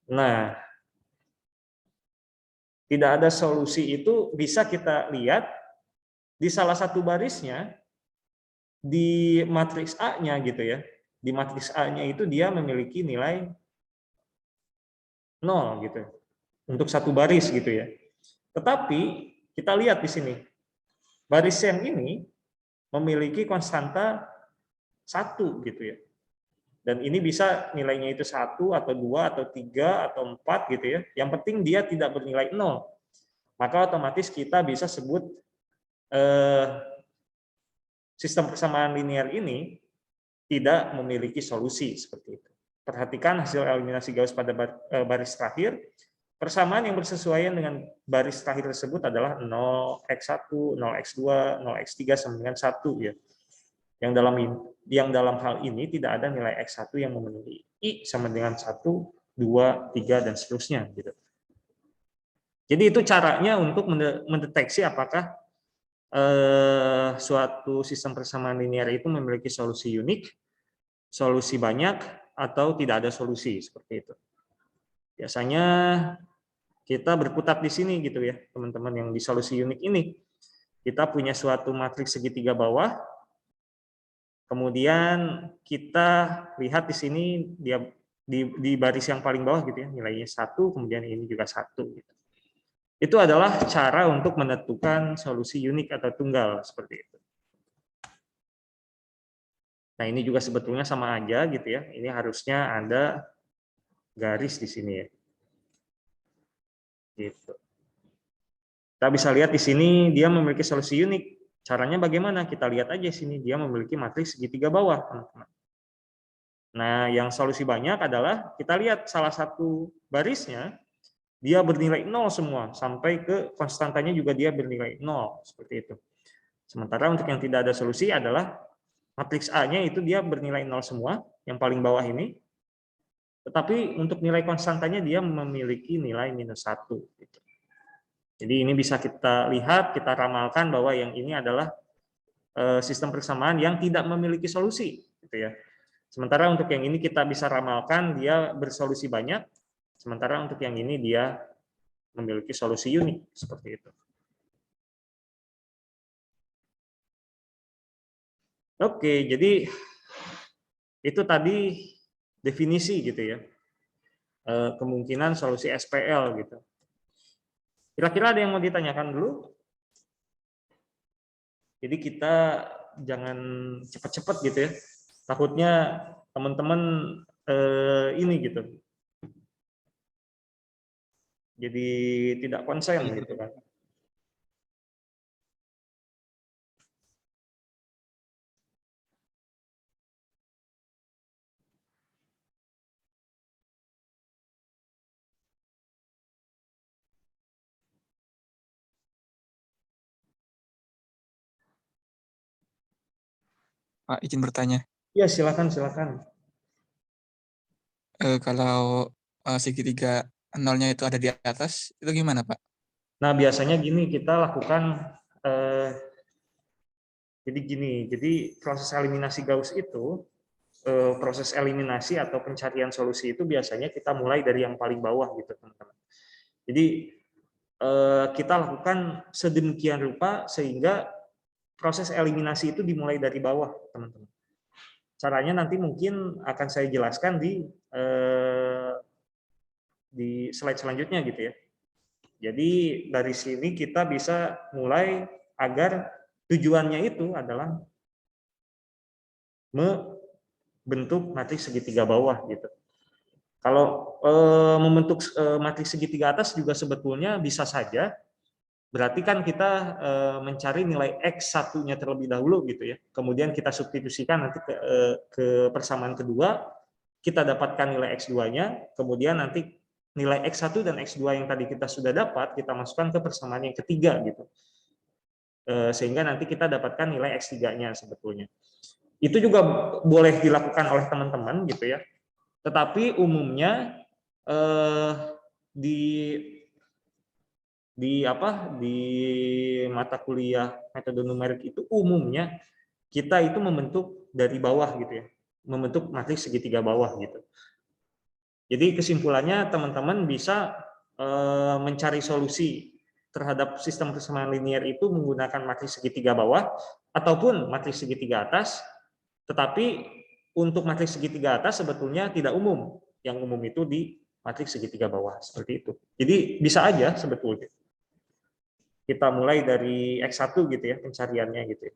Nah, tidak ada solusi itu bisa kita lihat di salah satu barisnya di matriks A-nya gitu ya. Di matriks A-nya itu dia memiliki nilai 0 gitu. Untuk satu baris gitu ya. Tetapi kita lihat di sini. Baris yang ini memiliki konstanta 1 gitu ya. Dan ini bisa nilainya itu 1 atau 2 atau 3 atau 4 gitu ya. Yang penting dia tidak bernilai 0. Maka otomatis kita bisa sebut sistem persamaan linear ini tidak memiliki solusi seperti itu. Perhatikan hasil eliminasi Gauss pada baris terakhir. Persamaan yang bersesuaian dengan baris terakhir tersebut adalah 0x1, 0x2, 0x3 sama dengan 1 ya. Yang dalam hal ini tidak ada nilai x1 yang memenuhi I sama dengan 1, 2, 3 dan seterusnya gitu. Jadi itu caranya untuk mendeteksi apakah suatu sistem persamaan linear itu memiliki solusi unik, solusi banyak, atau tidak ada solusi seperti itu. Biasanya kita berkutat di sini gitu ya, teman-teman yang di solusi unik ini. Kita punya suatu matriks segitiga bawah, kemudian kita lihat di sini dia di baris yang paling bawah gitu ya, nilainya 1, kemudian ini juga 1 gitu. Itu adalah cara untuk menentukan solusi unik atau tunggal seperti itu. Nah, ini juga sebetulnya sama aja gitu ya. Ini harusnya ada garis di sini ya. Gitu. Kita bisa lihat di sini dia memiliki solusi unik. Caranya bagaimana? Kita lihat aja sini dia memiliki matriks segitiga bawah, teman-teman. Nah, yang solusi banyak adalah kita lihat salah satu barisnya dia bernilai 0 semua sampai ke konstantanya juga dia bernilai 0 seperti itu. Sementara untuk yang tidak ada solusi adalah matriks A-nya itu dia bernilai 0 semua, yang paling bawah ini. Tetapi untuk nilai konstantanya dia memiliki nilai -1. Gitu. Jadi ini bisa kita lihat, kita ramalkan bahwa yang ini adalah sistem persamaan yang tidak memiliki solusi. Gitu ya. Sementara untuk yang ini kita bisa ramalkan dia bersolusi banyak, sementara untuk yang ini dia memiliki solusi unik. Seperti itu. Oke, jadi itu tadi definisi gitu ya. Kemungkinan solusi SPL gitu. Kira-kira ada yang mau ditanyakan dulu? Jadi kita jangan cepat-cepat gitu ya. Takutnya teman-teman ini gitu. Jadi tidak konsen gitu kan. Pak, izin bertanya. Ya, silakan, silakan. Kalau segitiga nolnya itu ada di atas, itu gimana, Pak? Nah, biasanya gini kita lakukan jadi gini. Jadi proses eliminasi Gauss itu proses eliminasi atau pencarian solusi itu biasanya kita mulai dari yang paling bawah gitu, teman-teman. Jadi kita lakukan sedemikian rupa sehingga proses eliminasi itu dimulai dari bawah, teman-teman. Caranya nanti mungkin akan saya jelaskan di slide selanjutnya gitu ya. Jadi dari sini kita bisa mulai agar tujuannya itu adalah membentuk matriks segitiga bawah gitu. Kalau membentuk matriks segitiga atas juga sebetulnya bisa saja. Berarti kan kita mencari nilai X1-nya terlebih dahulu gitu ya. Kemudian kita substitusikan nanti ke persamaan kedua, kita dapatkan nilai X2-nya, kemudian nanti nilai X1 dan X2 yang tadi kita sudah dapat, kita masukkan ke persamaan yang ketiga gitu. Sehingga nanti kita dapatkan nilai X3-nya sebetulnya. Itu juga boleh dilakukan oleh teman-teman gitu ya. Tetapi umumnya di mata kuliah metode numerik itu umumnya kita itu membentuk dari bawah gitu ya, membentuk matriks segitiga bawah gitu. Jadi kesimpulannya teman-teman bisa mencari solusi terhadap sistem persamaan linear itu menggunakan matriks segitiga bawah ataupun matriks segitiga atas, tetapi untuk matriks segitiga atas sebetulnya tidak umum. Yang umum itu di matriks segitiga bawah, seperti itu. Jadi bisa aja sebetulnya. Kita mulai dari X1 gitu ya, pencariannya gitu ya.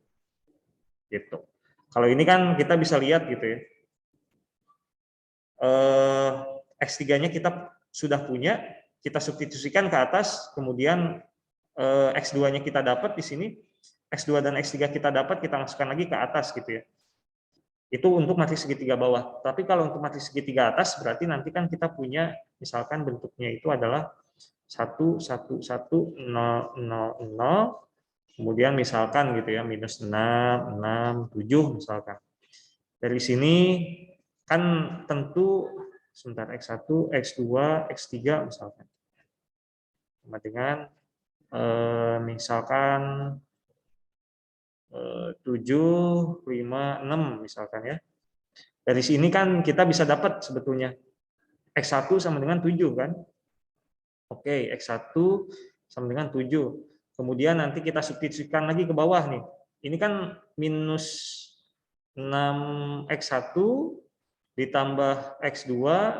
Gitu. Kalau ini kan kita bisa lihat gitu ya. X3-nya kita sudah punya, kita substitusikan ke atas, kemudian X2-nya kita dapat di sini, X2 dan X3 kita dapat, kita masukkan lagi ke atas gitu ya. Itu untuk matriks segitiga bawah. Tapi kalau untuk matriks segitiga atas, berarti nanti kan kita punya, misalkan bentuknya itu adalah 1, 1, 1, 0, 0, 0, kemudian misalkan gitu ya, minus 6, 6, 7 misalkan. Dari sini kan tentu sebentar X1, X2, X3 misalkan. Sama dengan misalkan 7, 5, 6 misalkan ya. Dari sini kan kita bisa dapat sebetulnya X1 sama dengan 7 kan. Oke, X1 sama dengan 7. Kemudian nanti kita substitusikan lagi ke bawah nih. Ini kan minus 6X1 ditambah X2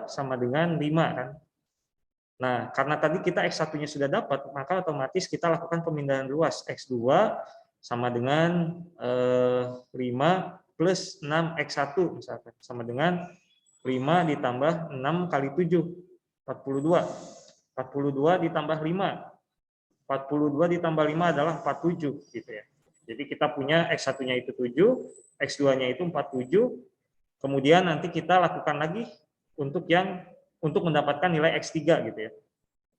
sama dengan 5 kan. Nah, karena tadi kita X1-nya sudah dapat, maka otomatis kita lakukan pemindahan luas. X2 sama dengan 5 plus 6X1 misalkan. Sama dengan 5 ditambah 6 kali 7, 42. 42 ditambah 5. 42 ditambah 5 adalah 47 gitu ya. Jadi kita punya X1-nya itu 7, X2-nya itu 47. Kemudian nanti kita lakukan lagi untuk mendapatkan nilai X3 gitu ya.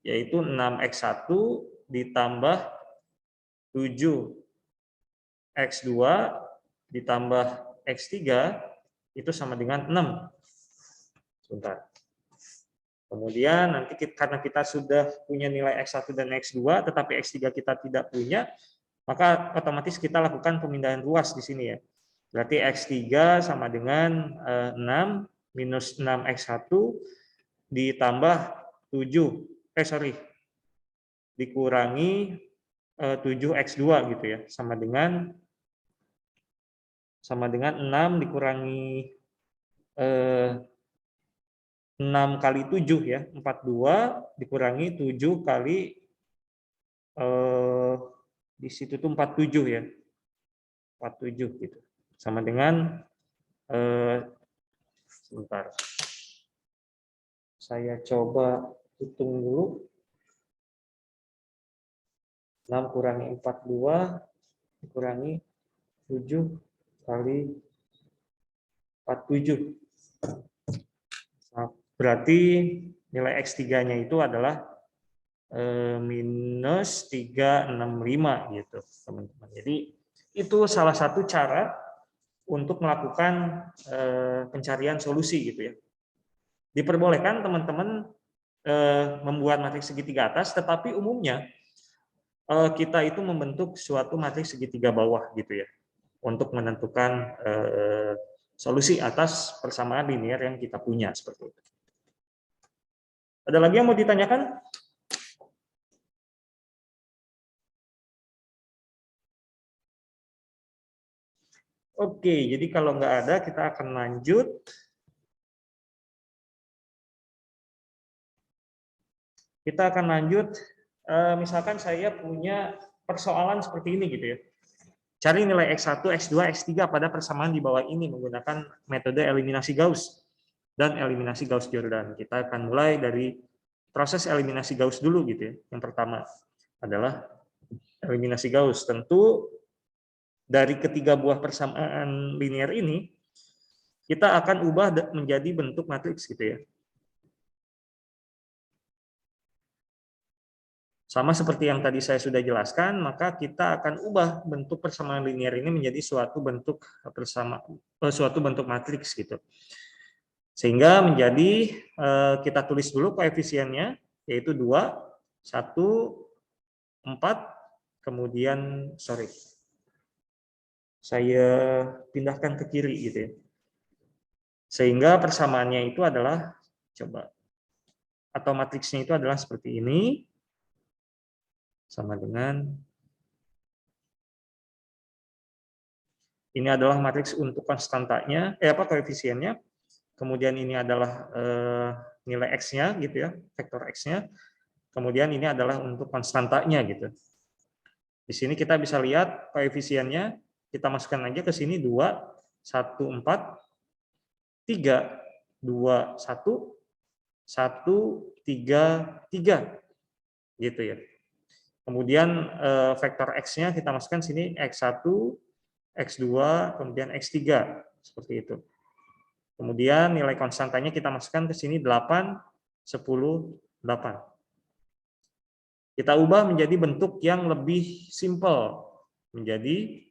Yaitu 6X1 ditambah 7X2 ditambah X3 itu sama dengan 6. Sebentar. Kemudian nanti karena kita sudah punya nilai X1 dan X2, tetapi X3 kita tidak punya, maka otomatis kita lakukan pemindahan ruas di sini ya. Berarti X3 sama dengan 6 minus 6X1 ditambah 7, dikurangi 7X2 gitu ya, sama dengan 6 dikurangi 6 kali 7 ya, 42 dikurangi 7 kali di situ tuh 47 ya. 47 gitu. Sama dengan sebentar. Saya coba hitung dulu. 6 kurangi 42 dikurangi 7 kali 47. Berarti nilai X3-nya itu adalah minus 365 gitu, teman-teman. Jadi itu salah satu cara untuk melakukan pencarian solusi gitu ya. Diperbolehkan teman-teman membuat matriks segitiga atas, tetapi umumnya kita itu membentuk suatu matriks segitiga bawah gitu ya, untuk menentukan solusi atas persamaan linear yang kita punya seperti itu. Ada lagi yang mau ditanyakan? Oke, jadi kalau nggak ada, kita akan lanjut. Kita akan lanjut, misalkan saya punya persoalan seperti ini gitu ya. Cari nilai X1, X2, X3 pada persamaan di bawah ini menggunakan metode eliminasi Gauss dan eliminasi Gauss-Jordan. Kita akan mulai dari proses eliminasi Gauss dulu gitu ya. Yang pertama adalah eliminasi Gauss. Tentu dari ketiga buah persamaan linear ini, kita akan ubah menjadi bentuk matriks gitu ya. Sama seperti yang tadi saya sudah jelaskan, maka kita akan ubah bentuk persamaan linear ini menjadi suatu bentuk matriks gitu. Sehingga menjadi kita tulis dulu koefisiennya, yaitu 2, 1, 4, kemudian saya pindahkan ke kiri gitu ya. Sehingga persamaannya itu adalah, coba atau matriksnya itu adalah seperti ini, sama dengan ini adalah matriks untuk konstantanya, koefisiennya. Kemudian ini adalah nilai x-nya gitu ya, vektor x-nya. Kemudian ini adalah untuk konstantanya gitu. Di sini kita bisa lihat koefisiennya, kita masukkan aja ke sini 2, 1, 4, 3, 2, 1, 1, 3, 3 gitu ya. Kemudian vektor x-nya kita masukkan sini x1, x2, kemudian x3 seperti itu. Kemudian nilai konstantanya kita masukkan ke sini 8, 10, 8. Kita ubah menjadi bentuk yang lebih simpel, menjadi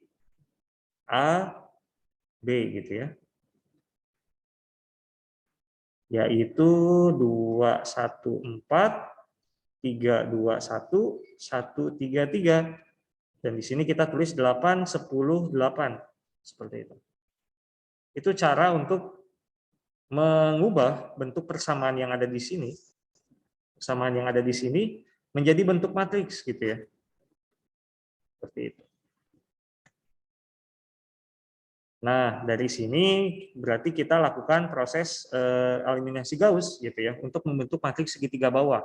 A, B gitu ya. Yaitu 2, 1, 4, 3, 2, 1, 1, 3, 3. Dan di sini kita tulis 8, 10, 8. Seperti itu. Itu cara untuk mengubah bentuk persamaan yang ada di sini, persamaan yang ada di sini menjadi bentuk matriks gitu ya. Seperti itu. Nah, dari sini berarti kita lakukan proses eliminasi Gauss gitu ya untuk membentuk matriks segitiga bawah.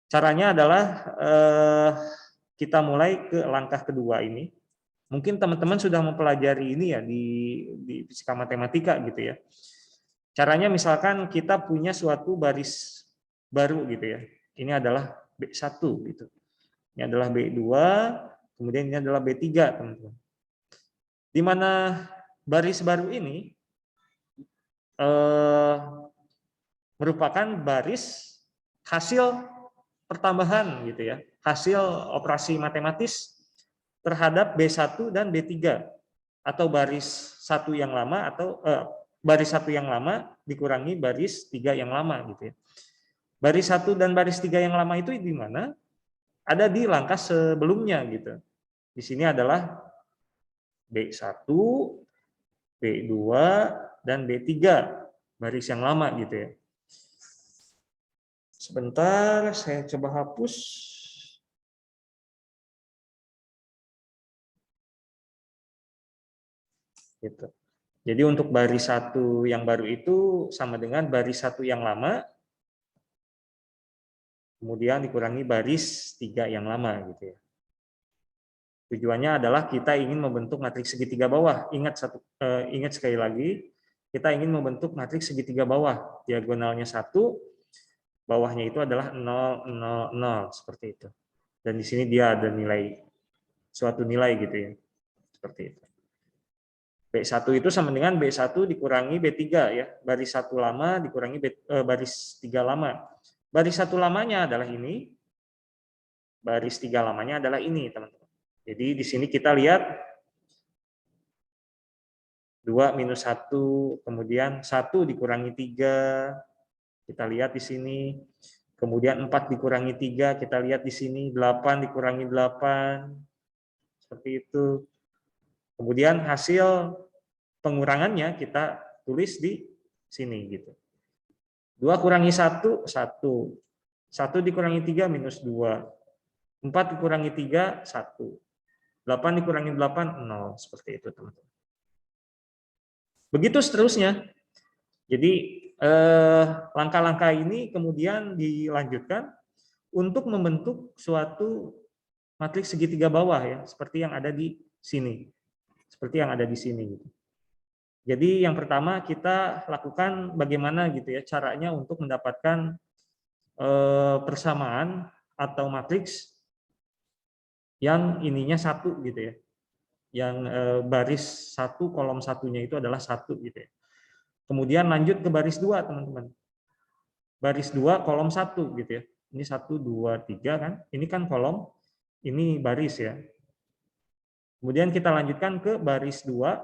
Caranya adalah kita mulai ke langkah kedua ini. Mungkin teman-teman sudah mempelajari ini ya di fisika matematika gitu ya. Caranya misalkan kita punya suatu baris baru gitu ya. Ini adalah B1 gitu. Ini adalah B2, kemudian ini adalah B3, teman-teman. Di mana baris baru ini merupakan baris hasil pertambahan gitu ya, hasil operasi matematis terhadap B1 dan B3 atau baris satu yang lama atau baris satu yang lama dikurangi baris 3 yang lama gitu ya. Baris 1 dan baris 3 yang lama itu di mana? Ada di langkah sebelumnya gitu. Di sini adalah B1, B2 dan B3 baris yang lama gitu ya. Sebentar, saya coba hapus. Gitu. Jadi untuk baris satu yang baru itu sama dengan baris satu yang lama, kemudian dikurangi baris 3 yang lama gitu ya. Tujuannya adalah kita ingin membentuk matriks segitiga bawah. Ingat sekali lagi, kita ingin membentuk matriks segitiga bawah. Diagonalnya 1, bawahnya itu adalah 0, 0, 0 seperti itu. Dan di sini dia ada nilai suatu nilai gitu ya. Seperti itu. B1 itu sama dengan B1 dikurangi B3 ya. Baris 1 lama dikurangi baris 3 lama. Baris 1 lamanya adalah ini. Baris 3 lamanya adalah ini, teman-teman. Jadi di sini kita lihat 2 minus 1, kemudian 1 dikurangi 3, kita lihat di sini. Kemudian 4 dikurangi 3, kita lihat di sini. 8 dikurangi 8, seperti itu. Kemudian hasil pengurangannya kita tulis di sini gitu. 2 kurangi 1, 1. 1 dikurangi 3 minus 2. 4 dikurangi 3, 1. 8 dikurangi 8, 0. Seperti itu, teman-teman. Begitu seterusnya. Jadi langkah-langkah ini kemudian dilanjutkan untuk membentuk suatu matriks segitiga bawah ya, seperti yang ada di sini. Seperti yang ada di sini gitu. Jadi yang pertama kita lakukan bagaimana gitu ya caranya untuk mendapatkan persamaan atau matriks yang ininya 1 gitu ya. Yang baris 1 kolom satunya itu adalah 1 gitu ya. Kemudian lanjut ke baris 2, teman-teman. Baris 2 kolom 1 gitu ya. Ini 1 2 3 kan. Ini kan kolom, ini baris ya. Kemudian kita lanjutkan ke baris 2.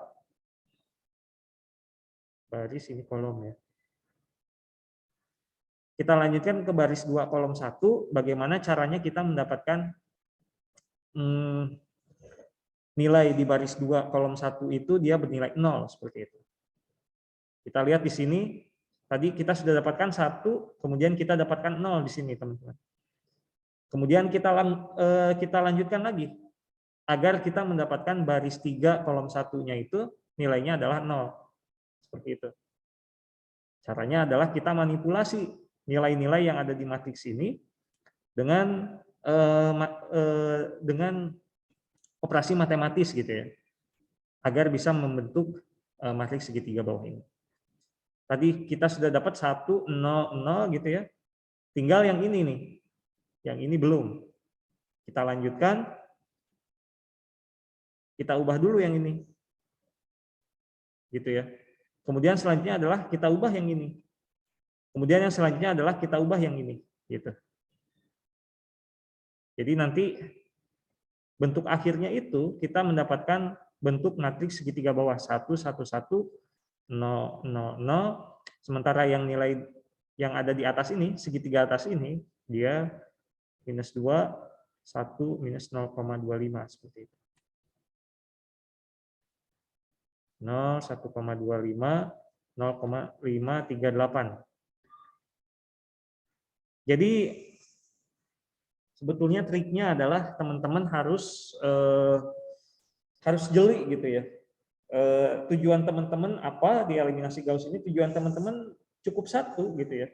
Baris ini kolom ya. Kita lanjutkan ke baris 2 kolom 1, bagaimana caranya kita mendapatkan nilai di baris 2 kolom 1 itu dia bernilai 0 seperti itu. Kita lihat di sini Tadi kita sudah dapatkan 1, kemudian kita dapatkan 0 di sini, teman-teman. Kemudian kita lanjutkan lagi agar kita mendapatkan baris 3 kolom 1-nya itu nilainya adalah 0. Seperti itu. Caranya adalah kita manipulasi nilai-nilai yang ada di matriks ini dengan operasi matematis gitu ya, agar bisa membentuk matriks segitiga bawah ini. Tadi kita sudah dapat 1, 0, 0 gitu ya. Tinggal yang ini nih. Yang ini belum. Kita lanjutkan. Kita ubah dulu yang ini. Gitu ya. Kemudian selanjutnya adalah kita ubah yang ini. Kemudian yang selanjutnya adalah kita ubah yang ini. Gitu. Jadi nanti bentuk akhirnya itu kita mendapatkan bentuk matriks segitiga bawah 1, 1, 1, 0, 0, 0. Sementara yang nilai yang ada di atas ini, segitiga atas ini, dia minus 2, 1, minus 0,25 seperti itu. 0, 1,25, 0,538. Jadi sebetulnya triknya adalah teman-teman harus jeli gitu ya. Tujuan teman-teman apa di eliminasi Gauss ini? Tujuan teman-teman cukup satu gitu ya.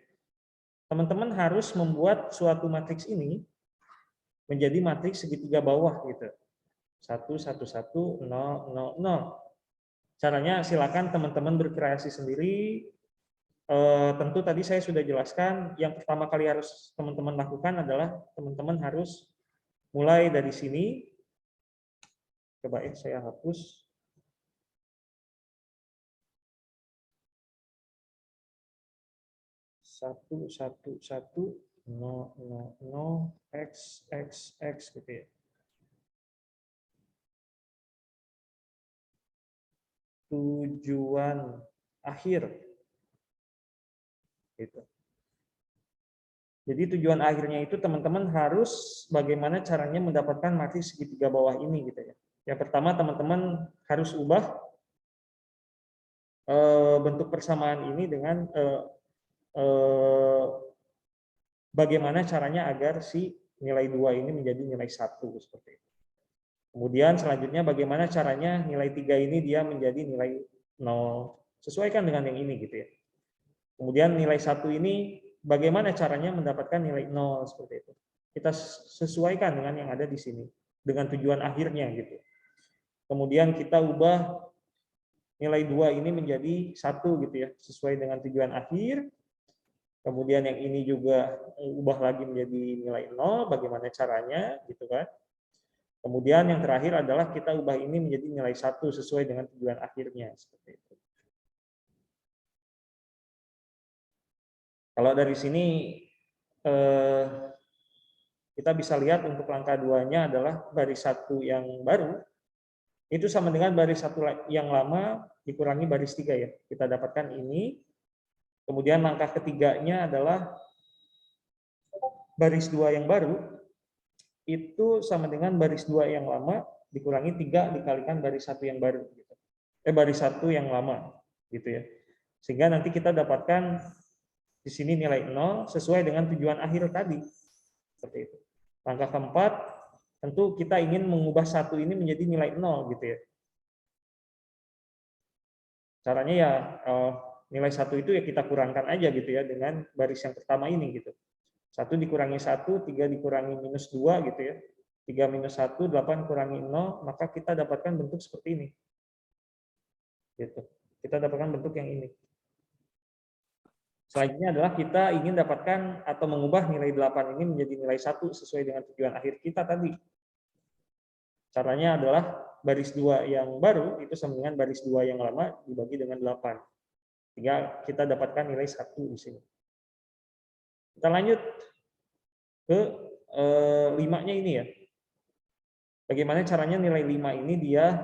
Teman-teman harus membuat suatu matriks ini menjadi matriks segitiga bawah gitu. 1, 1, 1, 0, 0, 0. Caranya silakan teman-teman berkreasi sendiri. Tentu tadi saya sudah jelaskan, yang pertama kali harus teman-teman lakukan adalah teman-teman harus mulai dari sini. Coba ya saya hapus. 1, 1, 1, 0, 0, 0, X, X, X gitu ya. Tujuan akhir. Gitu. Jadi tujuan akhirnya itu teman-teman harus bagaimana caranya mendapatkan matriks segitiga bawah ini gitu ya. Yang pertama teman-teman harus ubah bentuk persamaan ini dengan bagaimana caranya agar si nilai 2 ini menjadi nilai 1 seperti itu. Kemudian selanjutnya bagaimana caranya nilai 3 ini dia menjadi nilai 0. Sesuaikan dengan yang ini gitu ya. Kemudian nilai 1 ini bagaimana caranya mendapatkan nilai 0 seperti itu. Kita sesuaikan dengan yang ada di sini dengan tujuan akhirnya gitu. Kemudian kita ubah nilai 2 ini menjadi 1 gitu ya, sesuai dengan tujuan akhir. Kemudian yang ini juga ubah lagi menjadi nilai 0, bagaimana caranya gitu kan. Kemudian yang terakhir adalah kita ubah ini menjadi nilai 1 sesuai dengan tujuan akhirnya seperti itu. Kalau dari sini kita bisa lihat untuk langkah 2-nya adalah baris 1 yang baru itu sama dengan baris 1 yang lama dikurangi baris 3 ya. Kita dapatkan ini. Kemudian langkah ketiganya adalah baris 2 yang baru itu sama dengan baris 2 yang lama dikurangi 3 dikalikan baris 1 yang baru gitu. Baris 1 yang lama gitu ya. Sehingga nanti kita dapatkan di sini nilai 0 sesuai dengan tujuan akhir tadi. Seperti itu. Langkah keempat, tentu kita ingin mengubah 1 ini menjadi nilai 0 gitu ya. Caranya ya nilai 1 itu ya kita kurangkan aja gitu ya dengan baris yang pertama ini gitu. 1 dikurangi 1, 3 dikurangi minus 2 gitu ya. 3 minus 1, 8 kurangi 0, maka kita dapatkan bentuk seperti ini. Gitu. Kita dapatkan bentuk yang ini. Selanjutnya adalah kita ingin dapatkan atau mengubah nilai 8 ini menjadi nilai 1 sesuai dengan tujuan akhir kita tadi. Caranya adalah baris 2 yang baru itu sama dengan baris 2 yang lama dibagi dengan 8. Sehingga kita dapatkan nilai 1 di sini. Kita lanjut ke 5-nya ini ya. Bagaimana caranya nilai 5 ini dia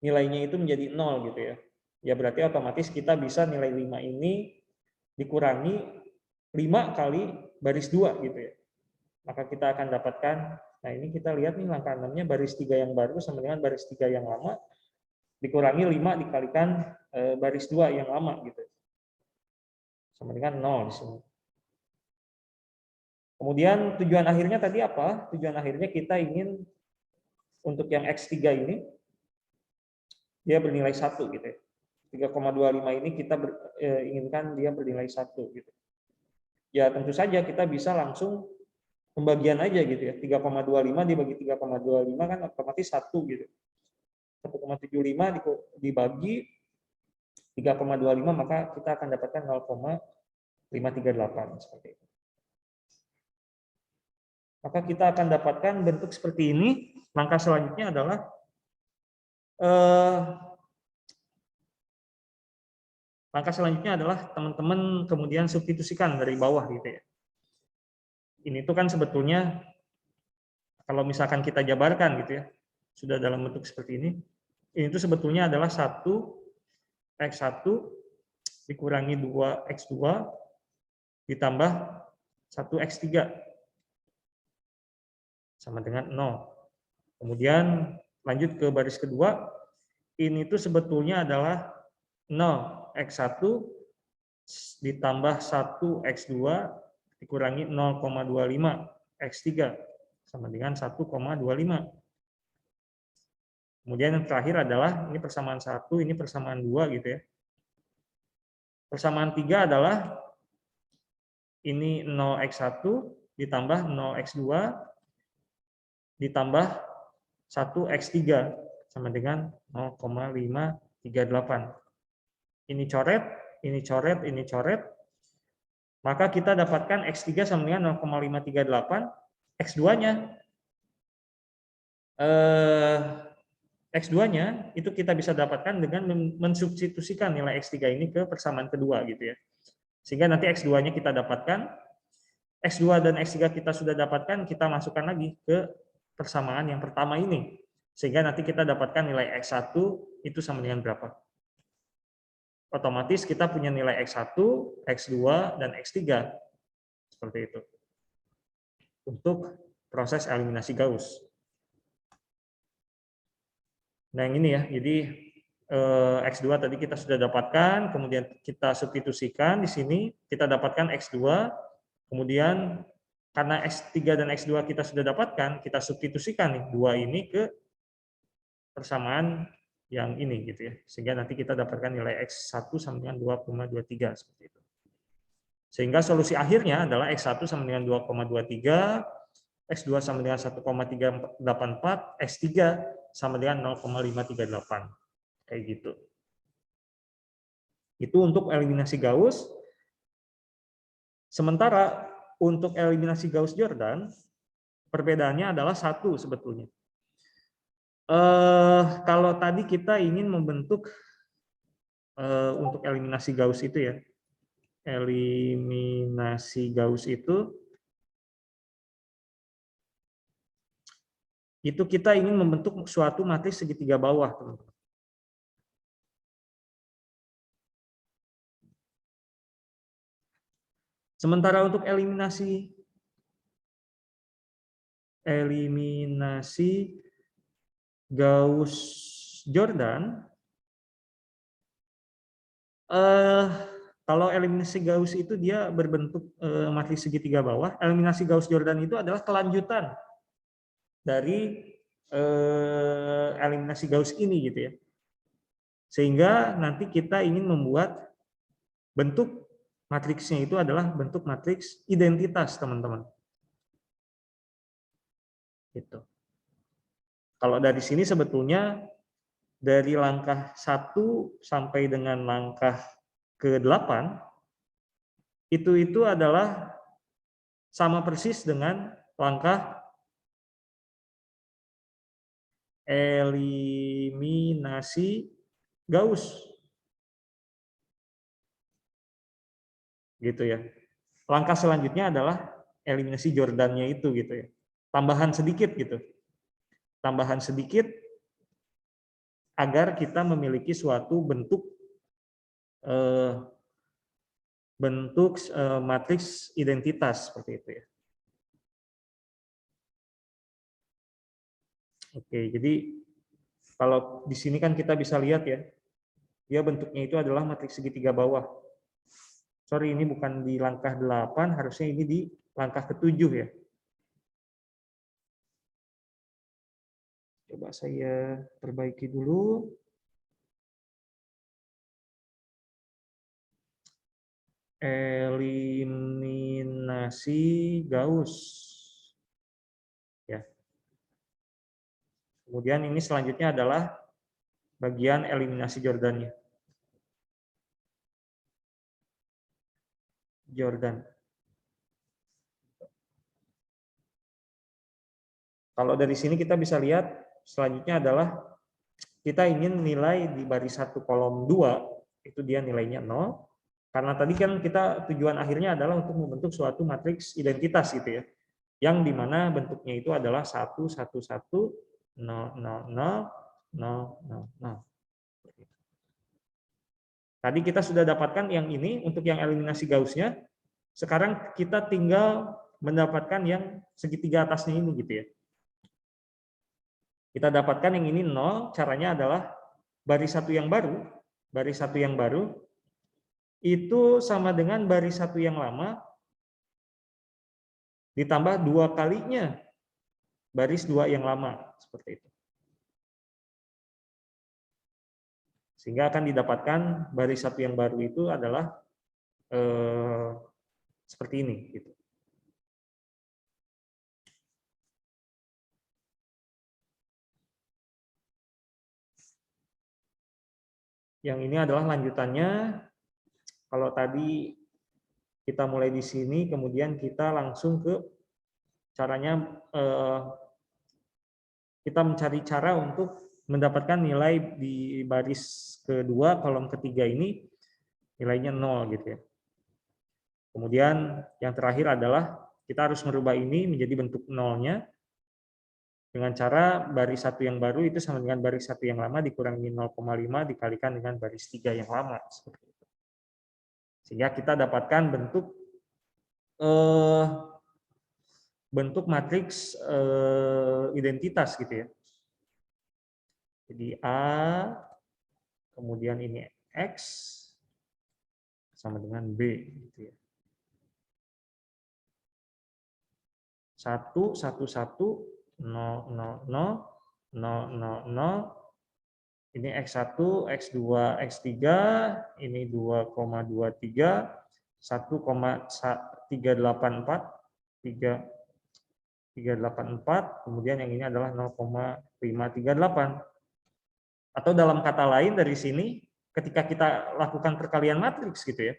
nilainya itu menjadi 0 gitu ya. Ya berarti otomatis kita bisa nilai 5 ini dikurangi 5 kali baris 2 gitu ya. Maka kita akan dapatkan, nah ini kita lihat nih langkah 6-nya baris 3 yang baru sama dengan baris 3 yang lama dikurangi 5 dikalikan baris 2 yang lama gitu. Sama dengan 0 di sini. Kemudian tujuan akhirnya tadi apa? Tujuan akhirnya kita ingin untuk yang X3 ini dia bernilai 1 gitu ya. 3,25 ini kita inginkan dia bernilai 1 gitu. Ya tentu saja kita bisa langsung pembagian aja gitu ya. 3,25 dibagi 3,25 kan otomatis 1 gitu. 1,75 dibagi 3,25 maka kita akan dapatkan 0,538 seperti itu. Maka kita akan dapatkan bentuk seperti ini. Langkah selanjutnya adalah teman-teman kemudian substitusikan dari bawah gitu ya. Ini tuh kan sebetulnya kalau misalkan kita jabarkan gitu ya, sudah dalam bentuk seperti ini tuh sebetulnya adalah 1 X1 dikurangi 2X2 ditambah 1X3 sama dengan 0. Kemudian lanjut ke baris kedua, ini tuh sebetulnya adalah 0X1 ditambah 1X2 dikurangi 0,25X3 sama dengan 1,25. Kemudian yang terakhir adalah ini persamaan 1, ini persamaan 2 gitu ya. Persamaan 3 adalah ini 0X1 ditambah 0X2 ditambah 1X3 sama dengan 0,538. Ini coret, ini coret, ini coret. Maka kita dapatkan X3 sama dengan 0,538. X2-nya X2-nya itu kita bisa dapatkan dengan mensubstitusikan nilai X3 ini ke persamaan kedua gitu ya. Sehingga nanti X2-nya kita dapatkan, X2 dan X3 kita sudah dapatkan, kita masukkan lagi ke persamaan yang pertama ini. Sehingga nanti kita dapatkan nilai X1 itu sama dengan berapa. Otomatis kita punya nilai X1, X2, dan X3. Seperti itu. Untuk proses eliminasi Gauss. Nah yang ini ya, jadi X2 tadi kita sudah dapatkan, kemudian kita substitusikan di sini, kita dapatkan X2, kemudian karena X3 dan X2 kita sudah dapatkan, kita substitusikan nih, 2 ini ke persamaan yang ini gitu ya. Sehingga nanti kita dapatkan nilai X1 sama dengan 2,23 seperti itu. Sehingga solusi akhirnya adalah X1 sama dengan 2,23, X2 sama dengan 1,384, X3 sama dengan 0,538. Kayak gitu. Itu untuk eliminasi Gauss. Sementara untuk eliminasi Gauss-Jordan, perbedaannya adalah 1 sebetulnya. Kalau tadi kita ingin membentuk untuk eliminasi Gauss itu ya, eliminasi Gauss itu kita ingin membentuk suatu matriks segitiga bawah, teman-teman. Sementara untuk eliminasi Gauss-Jordan, kalau eliminasi Gauss itu dia berbentuk matriks segitiga bawah, eliminasi Gauss-Jordan itu adalah kelanjutan dari eliminasi Gauss ini gitu ya. Sehingga nanti kita ingin membuat bentuk matriksnya itu adalah bentuk matriks identitas, teman-teman. Gitu. Kalau dari sini sebetulnya dari langkah 1 sampai dengan langkah ke-8 itu adalah sama persis dengan langkah eliminasi Gauss. Gitu ya. Langkah selanjutnya adalah eliminasi Jordan-nya itu gitu ya. Tambahan sedikit gitu. Tambahan sedikit agar kita memiliki suatu bentuk matriks identitas seperti itu ya. Oke, jadi Kalau di sini kan kita bisa lihat ya, dia bentuknya itu adalah matriks segitiga bawah. Sorry, ini bukan di langkah 8, harusnya ini di langkah ke-7 ya. Coba saya perbaiki dulu. Eliminasi Gauss. Ya. Kemudian ini selanjutnya adalah bagian eliminasi Jordan-nya. Jordan. Kalau dari sini kita bisa lihat selanjutnya adalah kita ingin nilai di baris 1 kolom 2 itu dia nilainya 0. Karena tadi kan kita tujuan akhirnya adalah untuk membentuk suatu matriks identitas gitu ya. Yang dimana bentuknya itu adalah 1, 1, 1, 0, 0, 0, 0, 0, 0. Tadi kita sudah dapatkan yang ini untuk yang eliminasi Gauss-nya. Sekarang kita tinggal mendapatkan yang segitiga atasnya ini gitu ya. Kita dapatkan yang ini 0, caranya adalah baris satu yang baru itu sama dengan baris satu yang lama ditambah 2 kalinya baris 2 yang lama, seperti itu. Sehingga akan didapatkan baris satu yang baru itu adalah seperti ini. Gitu. Yang ini adalah lanjutannya. Kalau tadi kita mulai di sini, kemudian kita langsung ke caranya, kita mencari cara untuk mendapatkan nilai di baris kedua, kolom ketiga ini, nilainya 0 gitu ya. Kemudian yang terakhir adalah kita harus merubah ini menjadi bentuk nolnya dengan cara baris satu yang baru itu sama dengan baris satu yang lama dikurangi 0,5 dikalikan dengan baris 3 yang lama, seperti itu. Sehingga kita dapatkan bentuk matriks identitas gitu ya. Jadi A, kemudian ini X sama dengan B gitu ya. 1, 1, 1, 0, 0, 0, 0, 0, 0, ini X1, X2, X3, ini 2,23, 1,384, 384, kemudian yang ini adalah 0,538. Atau dalam kata lain dari sini, ketika kita lakukan perkalian matriks gitu ya,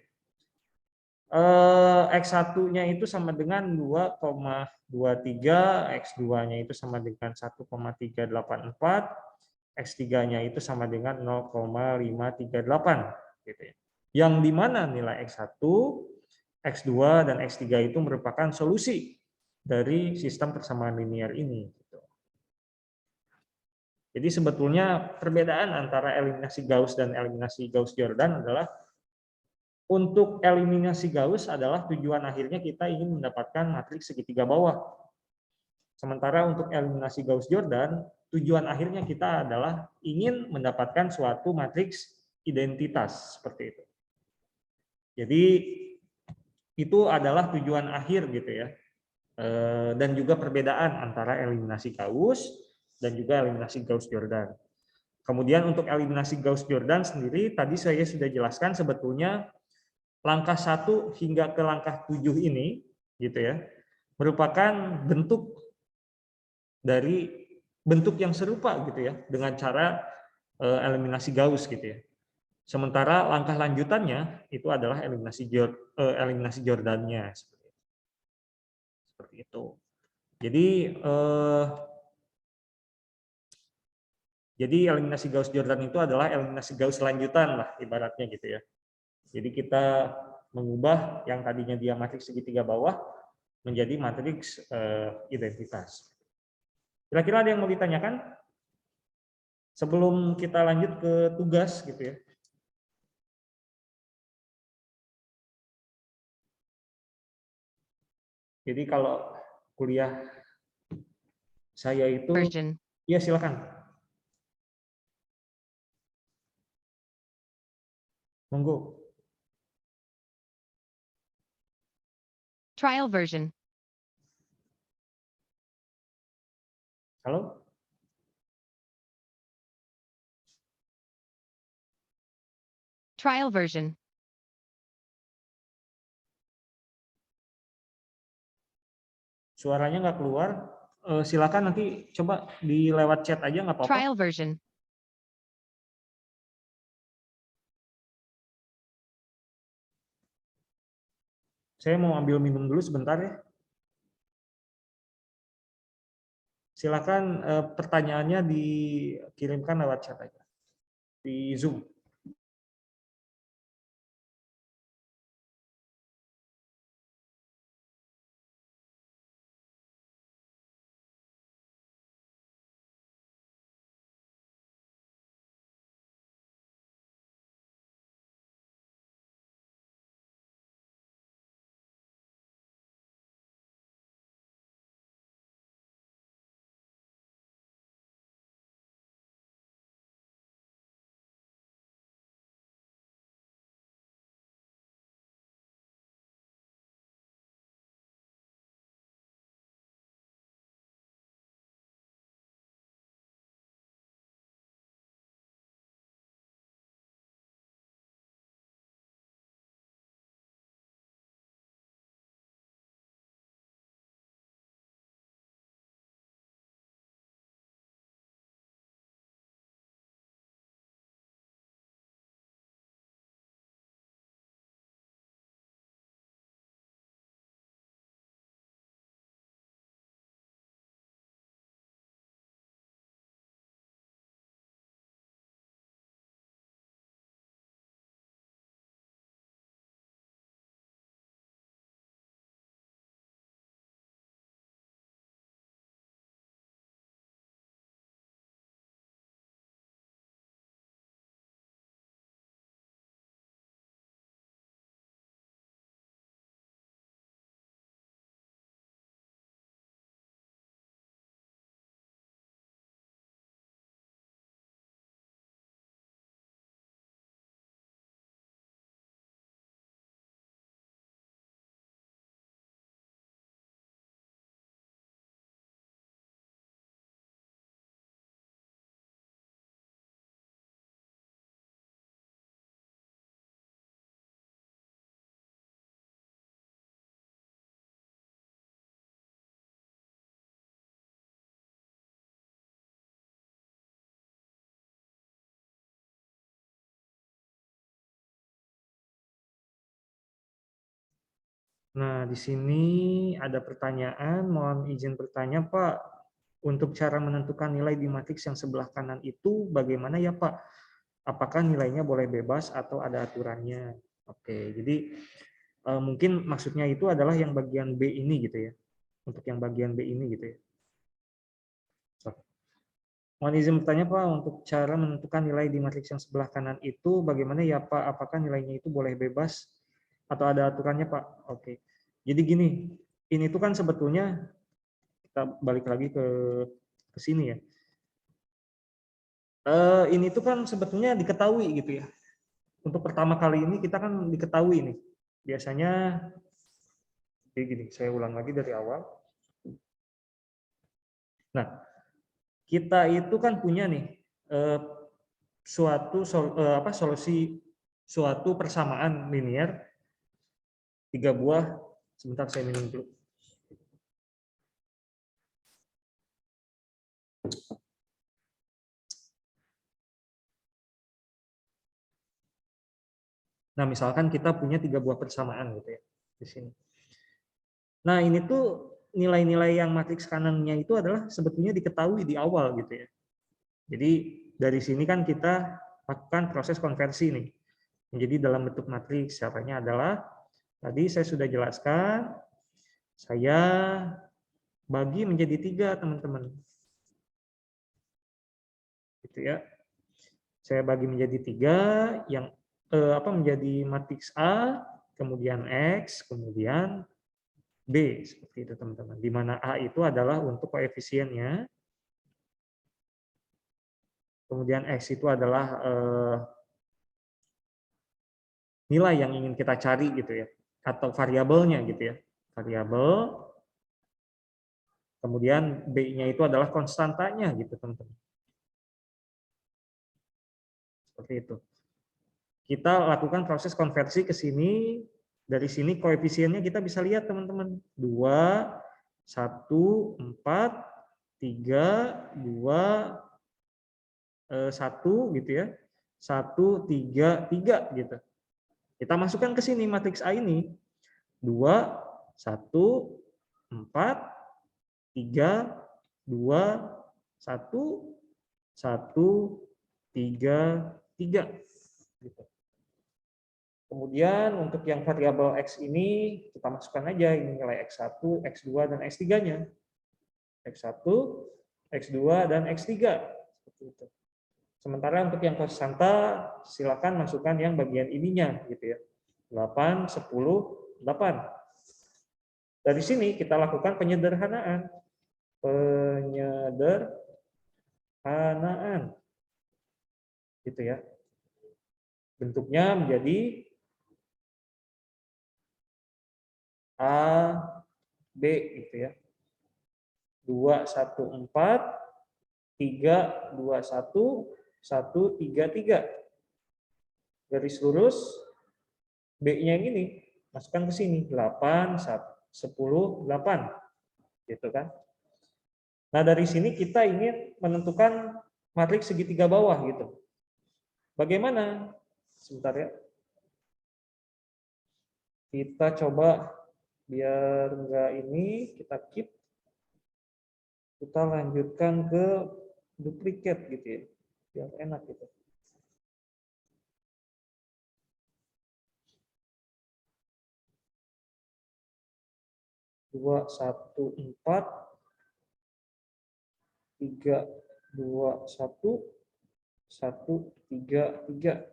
X1-nya itu sama dengan 2,23, X2-nya itu sama dengan 1,384, X3-nya itu sama dengan 0,538 gitu ya. Yang di mana nilai X1, X2 dan X3 itu merupakan solusi dari sistem persamaan linear ini gitu. Jadi sebetulnya perbedaan antara eliminasi Gauss dan eliminasi Gauss-Jordan adalah untuk eliminasi Gauss adalah tujuan akhirnya kita ingin mendapatkan matriks segitiga bawah. Sementara untuk eliminasi Gauss-Jordan, tujuan akhirnya kita adalah ingin mendapatkan suatu matriks identitas seperti itu. Jadi itu adalah tujuan akhir gitu ya. Dan juga perbedaan antara eliminasi Gauss dan juga eliminasi Gauss-Jordan. Kemudian untuk eliminasi Gauss-Jordan sendiri tadi saya sudah jelaskan sebetulnya langkah 1 hingga ke langkah 7 ini gitu ya merupakan bentuk dari bentuk yang serupa gitu ya dengan cara eliminasi Gauss gitu ya. Sementara langkah lanjutannya itu adalah eliminasi Jordan-nya seperti itu. Jadi eliminasi Gauss-Jordan itu adalah eliminasi Gauss lanjutan lah ibaratnya gitu ya. Jadi kita mengubah yang tadinya dia matriks segitiga bawah menjadi matriks identitas. Kira-kira ada yang mau ditanyakan? Sebelum kita lanjut ke tugas gitu ya. Jadi kalau kuliah saya itu, ya silakan. Monggo. Trial version. Halo? Trial version. Suaranya nggak keluar. Silakan nanti coba di lewat chat aja nggak apa-apa. Trial version. Saya mau ambil minum dulu sebentar ya. Silakan pertanyaannya dikirimkan lewat chat aja di Zoom. Nah, di sini ada pertanyaan, mohon izin bertanya, Pak. Untuk cara menentukan nilai di matriks yang sebelah kanan itu bagaimana ya, Pak? Apakah nilainya boleh bebas atau ada aturannya? Oke, jadi mungkin maksudnya itu adalah yang bagian B ini gitu ya. Untuk yang bagian B ini gitu ya. So. Mohon izin bertanya, Pak, untuk cara menentukan nilai di matriks yang sebelah kanan itu bagaimana ya, Pak? Apakah nilainya itu boleh bebas atau ada aturannya, Pak? Oke. Jadi gini, ini tuh kan sebetulnya kita balik lagi ke sini ya. Ini tuh kan sebetulnya diketahui gitu ya. Untuk pertama kali ini kita kan diketahui nih. Biasanya jadi gini, saya ulang lagi dari awal. Nah, kita itu kan punya nih solusi suatu persamaan linier 3 buah. Sebentar saya minum dulu. Nah, misalkan kita punya 3 buah persamaan gitu ya di sini. Nah, ini tuh nilai-nilai yang matriks kanannya itu adalah sebetulnya diketahui di awal gitu ya. Jadi dari sini kan kita lakukan proses konversi nih. Menjadi dalam bentuk matriks. Caranya adalah tadi saya sudah jelaskan, saya bagi menjadi 3, teman-teman. Gitu ya. Saya bagi menjadi 3, yang menjadi matriks A, kemudian X, kemudian B, seperti itu teman-teman. Di mana A itu adalah untuk koefisiennya, kemudian X itu adalah nilai yang ingin kita cari gitu ya, atau variabelnya gitu ya. Variabel, kemudian B-nya itu adalah konstantanya gitu teman-teman. Seperti itu. Kita lakukan proses konversi ke sini, dari sini koefisiennya kita bisa lihat teman-teman. 2, 1, 4, 3, 2, 1 gitu ya. 1, 3, 3 gitu. Kita masukkan ke sini matriks A ini. 2, 1, 4, 3, 2, 1, 1, 3, 3. Gitu. Kemudian untuk yang variabel X ini kita masukkan aja ini nilai X1, X2, dan X3-nya. X1, X2, dan X3. Seperti itu. Sementara untuk yang konstanta silakan masukkan yang bagian ininya gitu ya. 8, 10, 8. Dari sini kita lakukan penyederhanaan. Penyederhanaan. Gitu ya. Bentuknya menjadi A, B gitu ya. 2, 1, 4, 3, 2, 1, 1, 3, 3. Garis lurus, B-nya yang ini, masukkan ke sini. 8, 10, 8. Gitu kan. Nah, dari sini kita ingin menentukan matriks segitiga bawah gitu. Bagaimana? Sebentar ya. Kita coba biar enggak ini, kita keep. Kita lanjutkan ke duplicate gitu ya. Biar enak gitu. Dua, 1, 4, 3, 2, 1, 1, 3, 3,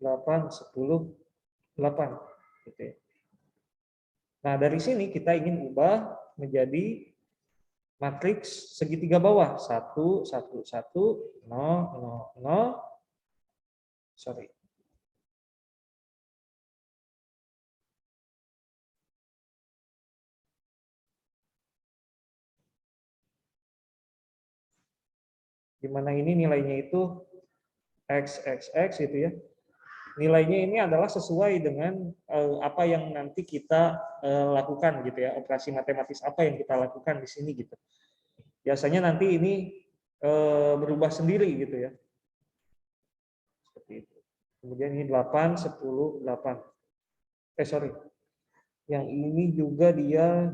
8, 10, 8. Gitu ya. Nah, dari sini kita ingin ubah menjadi matriks segitiga bawah. 1, 1, 1, 0, 0, 0. Sorry. Di mana ini nilainya itu X, X, X gitu ya. Nilainya ini adalah sesuai dengan apa yang nanti kita lakukan gitu ya, operasi matematis apa yang kita lakukan di sini gitu. Biasanya nanti ini berubah sendiri gitu ya. Seperti itu. Kemudian ini 8, 10, 8. Sorry. Yang ini juga dia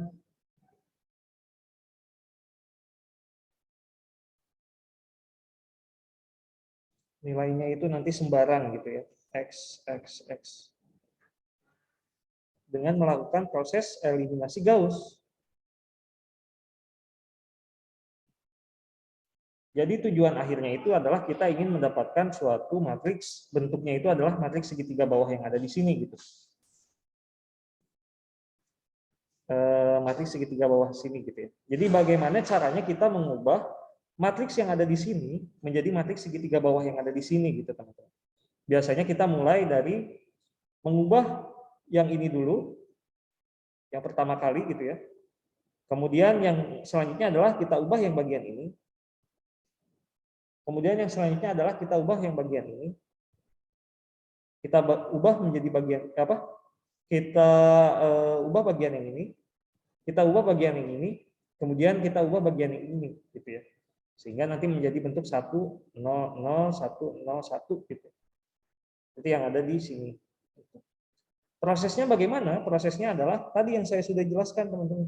nilainya itu nanti sembarang gitu ya. X, X, X. Dengan melakukan proses eliminasi Gauss. Jadi tujuan akhirnya itu adalah kita ingin mendapatkan suatu matriks, bentuknya itu adalah matriks segitiga bawah yang ada di sini gitu. Matriks segitiga bawah sini gitu ya. Jadi bagaimana caranya kita mengubah matriks yang ada di sini menjadi matriks segitiga bawah yang ada di sini gitu teman-teman. Biasanya kita mulai dari mengubah yang ini dulu, yang pertama kali gitu ya. Kemudian yang selanjutnya adalah kita ubah yang bagian ini. Kemudian yang selanjutnya adalah kita ubah yang bagian ini. Kita ubah menjadi bagian apa? Kita ubah bagian yang ini. Kita ubah bagian yang ini. Kemudian kita ubah bagian yang ini, gitu ya. Sehingga nanti menjadi bentuk 1, 0, 0, 1, 0, 1 gitu. Itu yang ada di sini. Prosesnya bagaimana? Prosesnya adalah tadi yang saya sudah jelaskan teman-teman.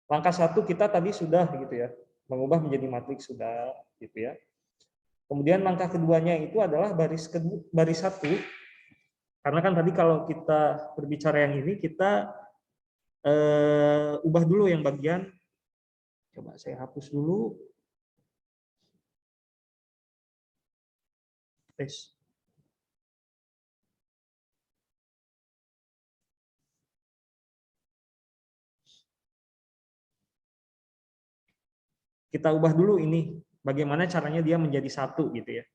Langkah 1 kita tadi sudah gitu ya. Mengubah menjadi matriks sudah gitu ya. Kemudian langkah keduanya itu adalah baris 1. Karena kan tadi kalau kita berbicara yang ini kita ubah dulu yang bagian. Coba saya hapus dulu. Tes. Kita ubah dulu ini, bagaimana caranya dia menjadi 1 gitu ya.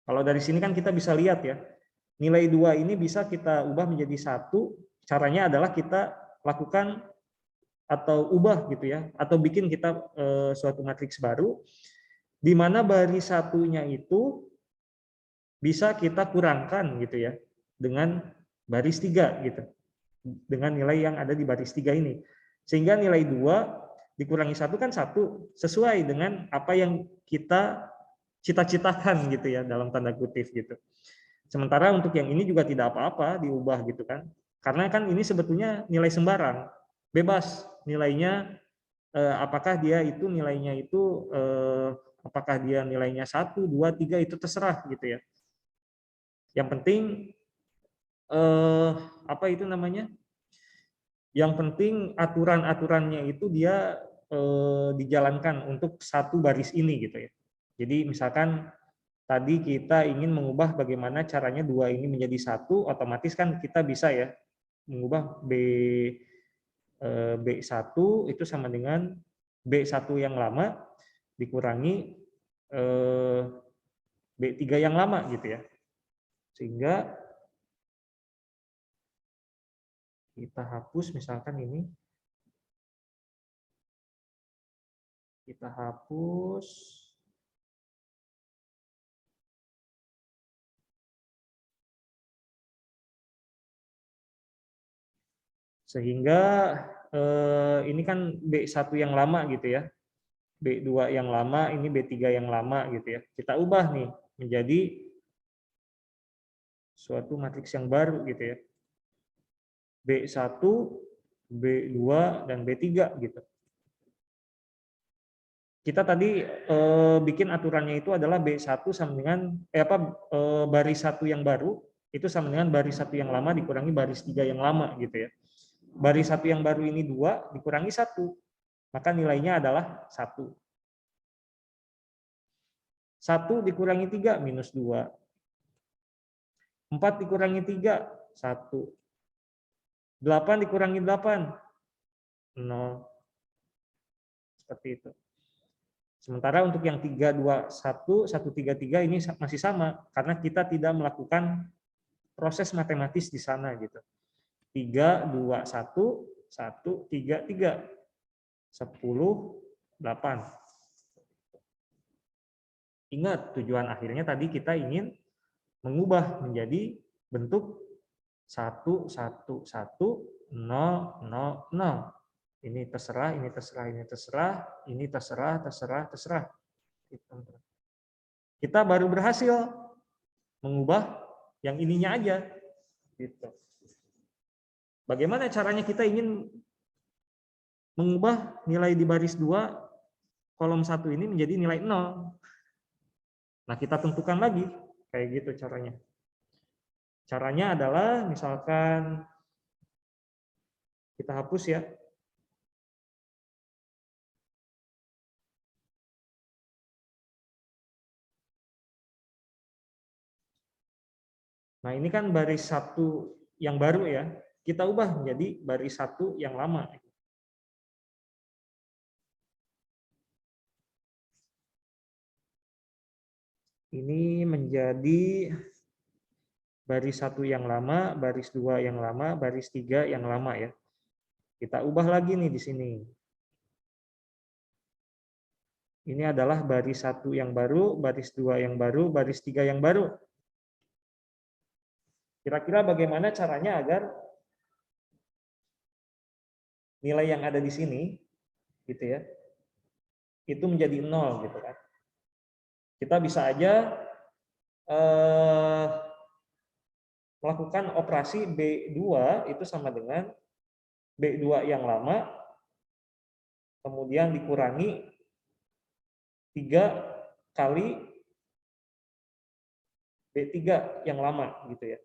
Kalau dari sini kan kita bisa lihat ya, nilai 2 ini bisa kita ubah menjadi 1. Caranya adalah kita lakukan atau ubah gitu ya, atau bikin kita suatu matriks baru di mana baris satunya itu bisa kita kurangkan gitu ya dengan baris 3 gitu. Dengan nilai yang ada di baris 3 ini. Sehingga nilai 2 dikurangi 1 kan 1, sesuai dengan apa yang kita cita-citakan gitu ya, dalam tanda kutip gitu. Sementara untuk yang ini juga tidak apa-apa diubah gitu kan. Karena kan ini sebetulnya nilai sembarang. Bebas nilainya, apakah dia itu nilainya itu apakah dia nilainya 1, 2, 3 itu terserah gitu ya. Yang penting apa itu namanya? Yang penting aturan-aturannya itu dia dijalankan untuk satu baris ini gitu ya. Jadi misalkan tadi kita ingin mengubah bagaimana caranya 2 ini menjadi 1, otomatis kan kita bisa ya mengubah B1 itu sama dengan B1 yang lama dikurangi B3 yang lama gitu ya. Sehingga kita hapus misalkan ini. Kita hapus. Sehingga ini kan B1 yang lama gitu ya. B2 yang lama, ini B3 yang lama gitu ya. Kita ubah nih menjadi suatu matriks yang baru gitu ya. B1, B2, dan B3 gitu. Kita tadi bikin aturannya itu adalah B1 sama dengan baris 1 yang baru itu sama dengan baris 1 yang lama dikurangi baris 3 yang lama gitu ya. Baris 1 yang baru ini 2 dikurangi 1, maka nilainya adalah 1. 1 dikurangi 3 minus 2. 4 dikurangi 3, 1. 8 dikurangi 8, 0. Seperti itu. Sementara untuk yang 3, 2, 1, 1, 3, 3 ini masih sama, karena kita tidak melakukan proses matematis di sana gitu. 3, 2, 1, 1, 3, 3. 10, 8. Ingat, tujuan akhirnya tadi kita ingin mengubah menjadi bentuk 1, 1, 1, 0, 0, 0. Ini terserah, ini terserah, ini terserah, ini terserah, terserah, terserah. Kita baru berhasil mengubah yang ininya aja. Gitu. Bagaimana caranya kita ingin mengubah nilai di baris 2, kolom 1 ini menjadi nilai 0. Nah, kita tentukan lagi. Kayak gitu caranya. Caranya adalah misalkan kita hapus ya. Nah, ini kan baris 1 yang baru ya. Kita ubah menjadi baris 1 yang lama. Ini menjadi baris 1 yang lama, baris 2 yang lama, baris 3 yang lama ya. Kita ubah lagi nih di sini. Ini adalah baris 1 yang baru, baris 2 yang baru, baris 3 yang baru. Kira-kira bagaimana caranya agar nilai yang ada di sini gitu ya, itu menjadi 0 gitu kan. Kita bisa aja melakukan operasi B2 itu sama dengan B2 yang lama, kemudian dikurangi 3 kali B3 yang lama gitu ya.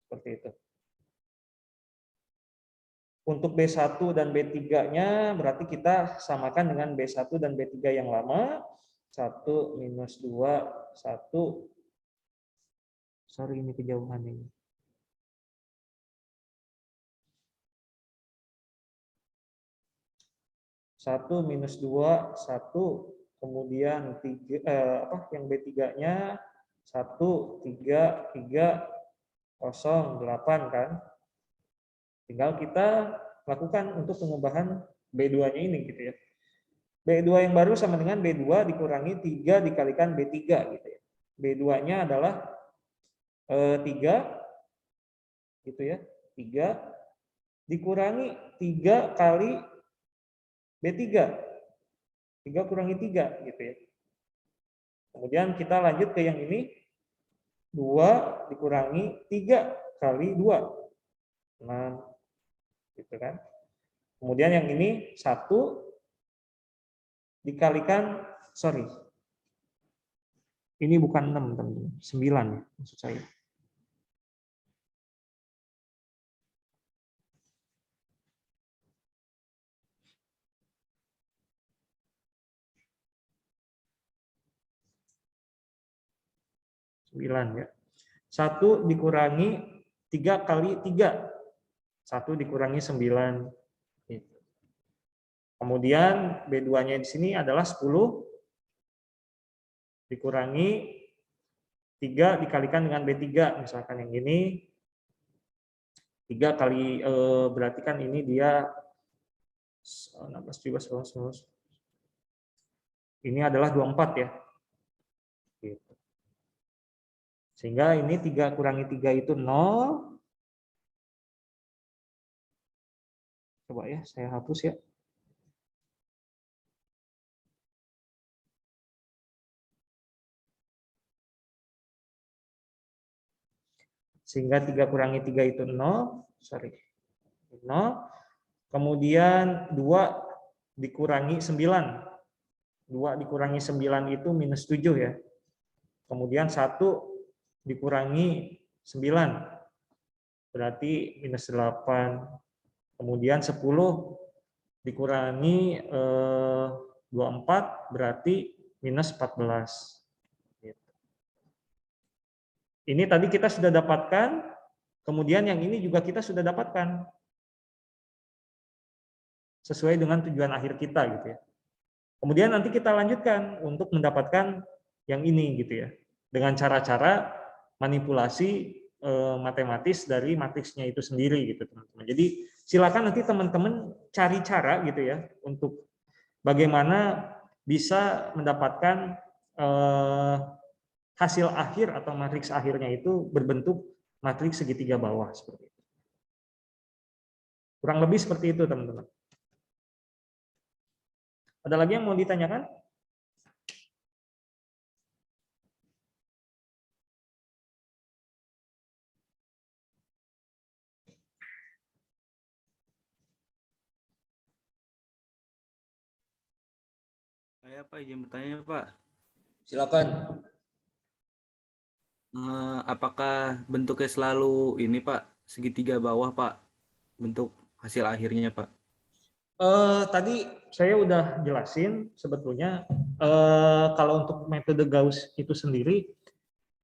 Seperti itu. Untuk B1 dan B3-nya berarti kita samakan dengan B1 dan B3 yang lama. 1 minus 2, 1. Sorry, ini kejauhan ini. Satu minus 2, 1. Kemudian yang B3-nya 1, 3, 3. 0,8 kan. Tinggal kita lakukan untuk pengubahan B2-nya ini gitu ya. B2 yang baru sama dengan B2 dikurangi 3 dikalikan B3 gitu ya. B2-nya adalah 3 gitu ya. 3 dikurangi 3 kali B3. 3 kurangi 3 gitu ya. Kemudian kita lanjut ke yang ini. 2 dikurangi 3 kali 2. 6 gitu kan. Kemudian yang ini 1 dikalikan, sorry. Ini bukan 6, teman-teman. 9 ya maksud saya. Ya. 1 dikurangi 3 kali 3. 1 dikurangi 9. Gitu. Kemudian B2-nya di sini adalah 10 dikurangi 3 dikalikan dengan B3. Misalkan yang ini 3 kali, berarti kan ini dia 16, 17, 19. Ini adalah 24 ya. Gitu. Sehingga ini 3 kurangi 3 itu 0. Coba ya, saya hapus ya. Sehingga 3 kurangi 3 itu 0. Sorry. 0. Kemudian 2 dikurangi 9. 2 dikurangi 9 itu minus 7 ya. Kemudian 1 dikurangi 9. Berarti minus 8. Kemudian 10 dikurangi 24 berarti minus 14. Ini tadi kita sudah dapatkan, kemudian yang ini juga kita sudah dapatkan. Sesuai dengan tujuan akhir kita gitu ya. Kemudian nanti kita lanjutkan untuk mendapatkan yang ini gitu ya. Dengan cara-cara manipulasi matematis dari matriksnya itu sendiri gitu teman-teman. Jadi silakan nanti teman-teman cari cara gitu ya untuk bagaimana bisa mendapatkan hasil akhir atau matriks akhirnya itu berbentuk matriks segitiga bawah seperti itu. Kurang lebih seperti itu teman-teman. Ada lagi yang mau ditanyakan? Saya Pak izin bertanya Pak. Silakan. Apakah bentuknya selalu ini Pak segitiga bawah Pak bentuk hasil akhirnya Pak? Tadi saya udah jelasin sebetulnya kalau untuk metode Gauss itu sendiri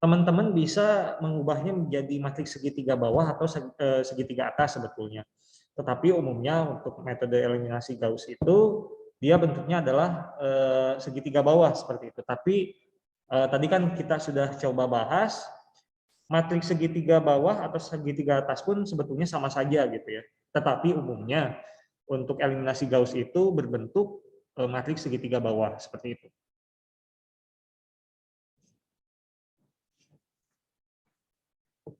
teman-teman bisa mengubahnya menjadi matriks segitiga bawah atau segitiga atas sebetulnya. Tetapi umumnya untuk metode eliminasi Gauss itu dia bentuknya adalah segitiga bawah seperti itu. Tapi tadi kan kita sudah coba bahas matriks segitiga bawah atau segitiga atas pun sebetulnya sama saja gitu ya. Tetapi umumnya untuk eliminasi Gauss itu berbentuk matriks segitiga bawah seperti itu.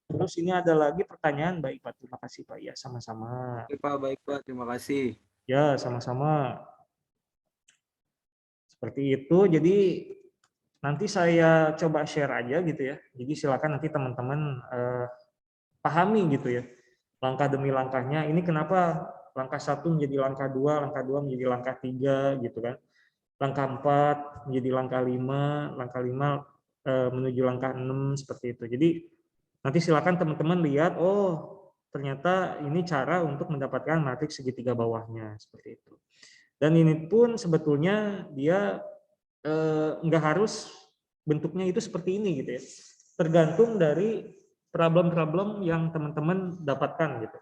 Terus ini ada lagi pertanyaan, baik Pak, terima kasih Pak. Ya sama-sama. Oke Pak, baik Pak, terima kasih. Ya sama-sama. Seperti itu, jadi nanti saya coba share aja gitu ya. Jadi silakan nanti teman-teman pahami gitu ya, langkah demi langkahnya. Ini kenapa langkah 1 menjadi langkah 2, langkah 2 menjadi langkah 3 gitu kan. Langkah 4 menjadi langkah 5, langkah 5 menuju langkah 6 seperti itu. Jadi nanti silakan teman-teman lihat, oh ternyata ini cara untuk mendapatkan matriks segitiga bawahnya seperti itu. Dan ini pun sebetulnya dia nggak harus bentuknya itu seperti ini gitu ya. Tergantung dari problem-problem yang teman-teman dapatkan gitu.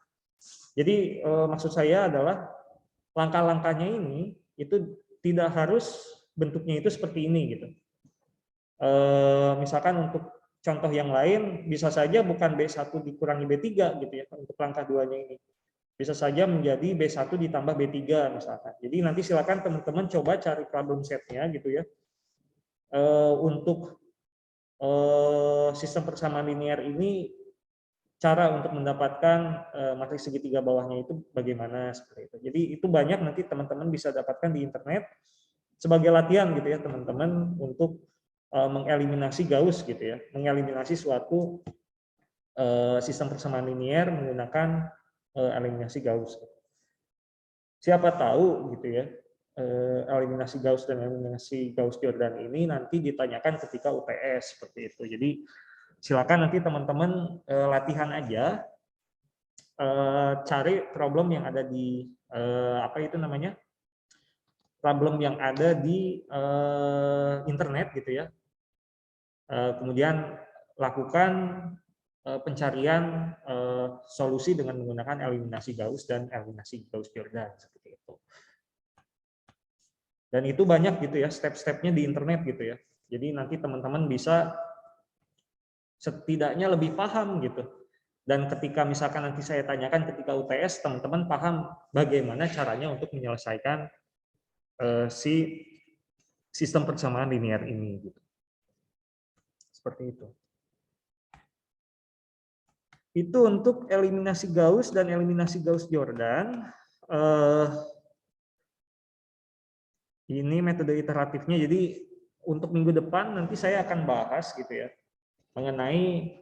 Jadi maksud saya adalah langkah-langkahnya ini itu tidak harus bentuknya itu seperti ini gitu. Misalkan untuk contoh yang lain bisa saja bukan B1 dikurangi B3 gitu ya untuk langkah 2-nya ini. Bisa saja menjadi B1 ditambah B3 misalkan. Jadi nanti silakan teman-teman coba cari problem setnya gitu ya. Untuk sistem persamaan linear ini cara untuk mendapatkan matriks segitiga bawahnya itu bagaimana seperti itu. Jadi itu banyak nanti teman-teman bisa dapatkan di internet sebagai latihan gitu ya teman-teman untuk mengeliminasi Gauss gitu ya, mengeliminasi suatu sistem persamaan linear menggunakan eliminasi Gauss. Siapa tahu gitu ya eliminasi Gauss dan eliminasi Gauss-Jordan ini nanti ditanyakan ketika UTS seperti itu. Jadi silakan nanti teman-teman latihan aja, cari problem yang ada di apa itu namanya, problem yang ada di internet gitu ya. Kemudian lakukan pencarian solusi dengan menggunakan eliminasi Gauss dan eliminasi Gauss-Jordan seperti itu. Dan itu banyak gitu ya step-stepnya di internet gitu ya. Jadi nanti teman-teman bisa setidaknya lebih paham gitu. Dan ketika misalkan nanti saya tanyakan ketika UTS, teman-teman paham bagaimana caranya untuk menyelesaikan si sistem persamaan linear ini. Gitu. Seperti itu. Itu untuk eliminasi Gauss dan eliminasi Gauss-Jordan. Ini metode iteratifnya. Jadi untuk minggu depan nanti saya akan bahas gitu ya mengenai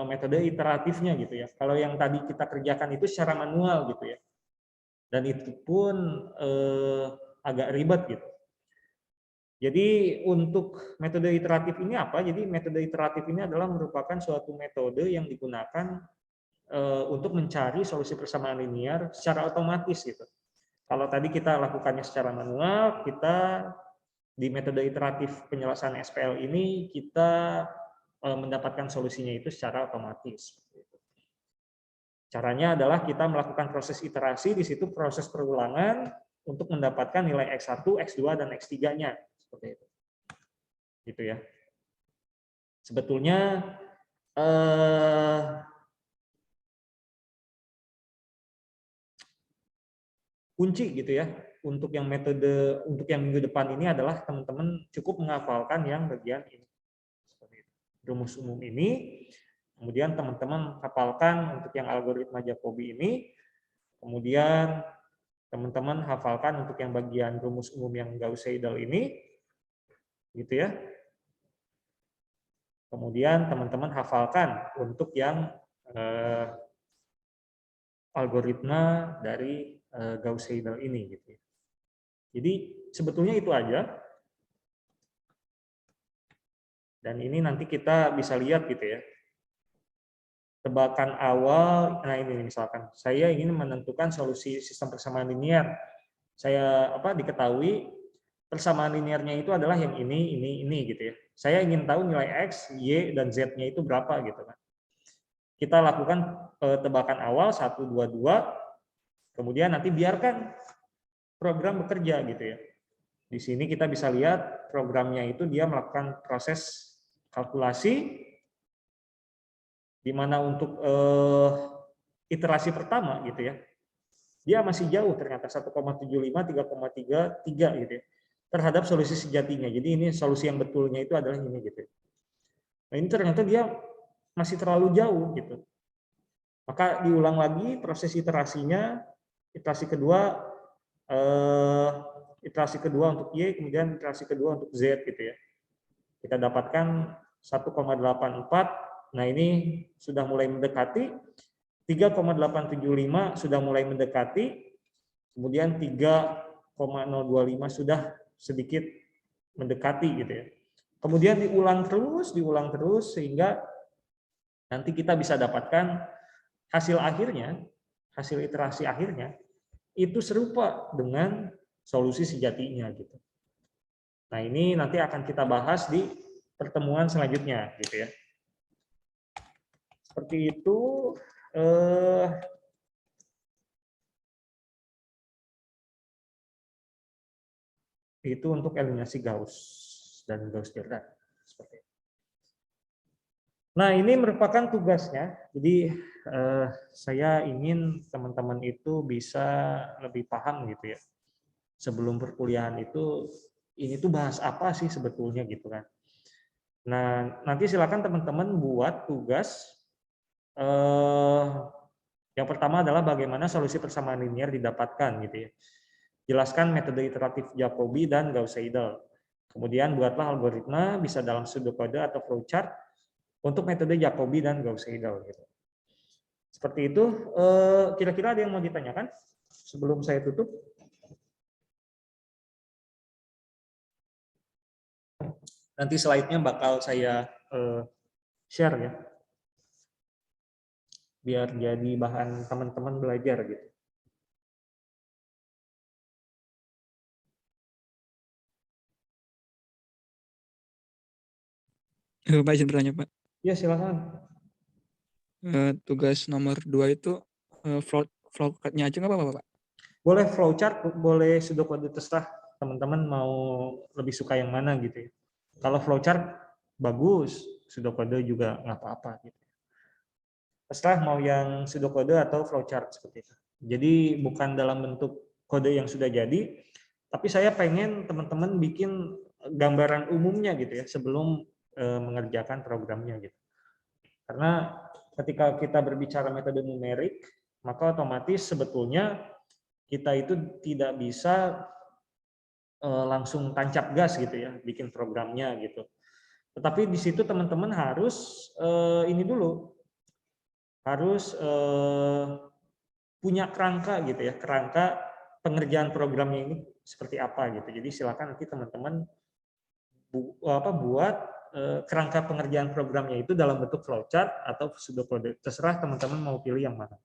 metode iteratifnya gitu ya. Kalau yang tadi kita kerjakan itu secara manual gitu ya. Dan itu pun agak ribet gitu. Jadi untuk metode iteratif ini apa? Jadi metode iteratif ini adalah merupakan suatu metode yang digunakan untuk mencari solusi persamaan linear secara otomatis gitu. Kalau tadi kita lakukannya secara manual, kita di metode iteratif penyelesaian SPL ini kita mendapatkan solusinya itu secara otomatis. Caranya adalah kita melakukan proses iterasi, di situ proses perulangan untuk mendapatkan nilai X1, X2, dan X3-nya. Seperti itu. Gitu ya. Sebetulnya kunci gitu ya untuk yang metode untuk yang minggu depan ini adalah teman-teman cukup menghafalkan yang bagian ini. Seperti itu. Rumus umum ini, kemudian teman-teman hafalkan untuk yang algoritma Jacobi ini, kemudian teman-teman hafalkan untuk yang bagian rumus umum yang Gauss-Seidel ini, gitu ya. Kemudian teman-teman hafalkan untuk yang algoritma dari Gauss-Seidel ini, gitu. Jadi sebetulnya itu aja. Dan ini nanti kita bisa lihat gitu ya. Tebakan awal, nah ini misalkan saya ingin menentukan solusi sistem persamaan linear. Saya diketahui persamaan linearnya itu adalah yang ini gitu ya. Saya ingin tahu nilai X, Y, dan Z-nya itu berapa gitu kan. Kita lakukan tebakan awal 1, 2, 2, kemudian nanti biarkan program bekerja gitu ya. Di sini kita bisa lihat programnya itu dia melakukan proses kalkulasi, di mana untuk iterasi pertama gitu ya, dia masih jauh ternyata 1,75, 3,33 gitu ya, terhadap solusi sejatinya. Jadi ini solusi yang betulnya itu adalah ini gitu. Nah ini ternyata dia masih terlalu jauh gitu. Maka diulang lagi proses iterasinya, iterasi kedua untuk Y, kemudian iterasi kedua untuk Z gitu ya. Kita dapatkan 1,84. Nah ini sudah mulai mendekati. 3,875 sudah mulai mendekati. Kemudian 3,025 sudah sedikit mendekati gitu ya. Kemudian diulang terus sehingga nanti kita bisa dapatkan hasil akhirnya, hasil iterasi akhirnya itu serupa dengan solusi sejatinya gitu. Nah, ini nanti akan kita bahas di pertemuan selanjutnya gitu ya. Seperti itu untuk eliminasi Gauss dan Gauss-Jordan seperti itu. Nah, ini merupakan tugasnya. Jadi saya ingin teman-teman itu bisa lebih paham gitu ya. Sebelum perkuliahan itu ini tuh bahas apa sih sebetulnya gitu kan. Nah, nanti silakan teman-teman buat tugas. Yang pertama adalah bagaimana solusi persamaan linear didapatkan gitu ya. Jelaskan metode iteratif Jacobi dan Gauss-Seidel. Kemudian buatlah algoritma bisa dalam pseudokode atau flowchart untuk metode Jacobi dan Gauss-Seidel gitu. Seperti itu. Kira-kira ada yang mau ditanyakan sebelum saya tutup? Nanti slide-nya bakal saya share ya, biar jadi bahan teman-teman belajar gitu. Pak izin bertanya Pak. Ya silakan. Tugas nomor 2 itu flowchart-nya aja nggak apa-apa Pak? Boleh flowchart, boleh pseudokode, terserah teman-teman mau lebih suka yang mana gitu ya. Kalau flowchart bagus, pseudokode juga nggak apa-apa gitu. Terserah mau yang pseudokode atau flowchart seperti itu. Jadi bukan dalam bentuk kode yang sudah jadi, tapi saya pengen teman-teman bikin gambaran umumnya gitu ya sebelum mengerjakan programnya gitu. Karena ketika kita berbicara metode numerik, maka otomatis sebetulnya kita itu tidak bisa langsung tancap gas gitu ya, bikin programnya gitu. Tetapi di situ teman-teman harus ini dulu, harus punya kerangka gitu ya, kerangka pengerjaan programnya ini seperti apa gitu. Jadi silakan nanti teman-teman buat kerangka pengerjaan programnya itu dalam bentuk flowchart atau pseudokode. Terserah teman-teman mau pilih yang mana.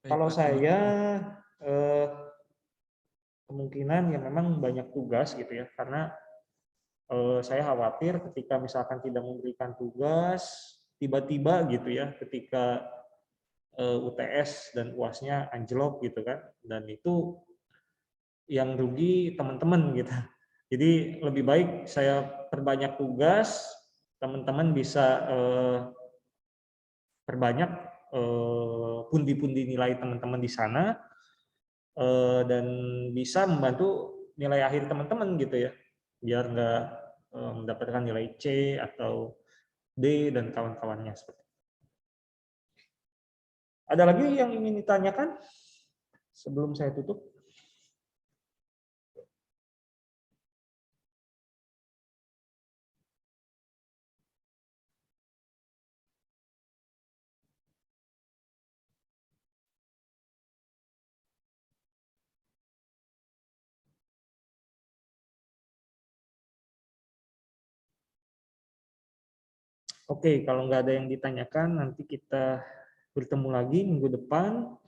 Kalau saya kemungkinan ya memang banyak tugas gitu ya, karena saya khawatir ketika misalkan tidak memberikan tugas, tiba-tiba gitu ya, ketika UTS dan UAS-nya anjlok gitu kan, dan itu yang rugi teman-teman gitu. Jadi lebih baik saya perbanyak tugas, teman-teman bisa perbanyak pundi-pundi nilai teman-teman di sana, dan bisa membantu nilai akhir teman-teman gitu ya, biar nggak mendapatkan nilai C atau D dan kawan-kawannya. Ada lagi yang ingin ditanyakan sebelum saya tutup? Oke, kalau nggak ada yang ditanyakan, nanti kita bertemu lagi minggu depan.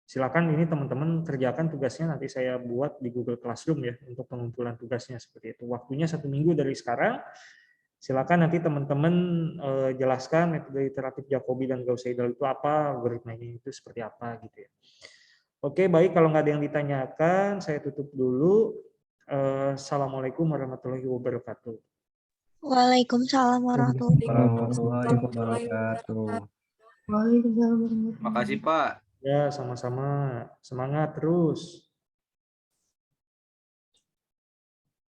Silakan ini teman-teman kerjakan tugasnya, nanti saya buat di Google Classroom ya untuk pengumpulan tugasnya seperti itu. Waktunya 1 minggu dari sekarang. Silakan nanti teman-teman jelaskan metode iteratif Jacobi dan Gauss-Seidel itu apa, algoritmanya itu seperti apa gitu ya. Oke, baik, kalau nggak ada yang ditanyakan, saya tutup dulu. Assalamualaikum warahmatullahi wabarakatuh. Waalaikumsalam warahmatullahi Warahmatullahi wabarakatuh. wabarakatuh. Makasih Pak. Ya, sama-sama. Semangat terus.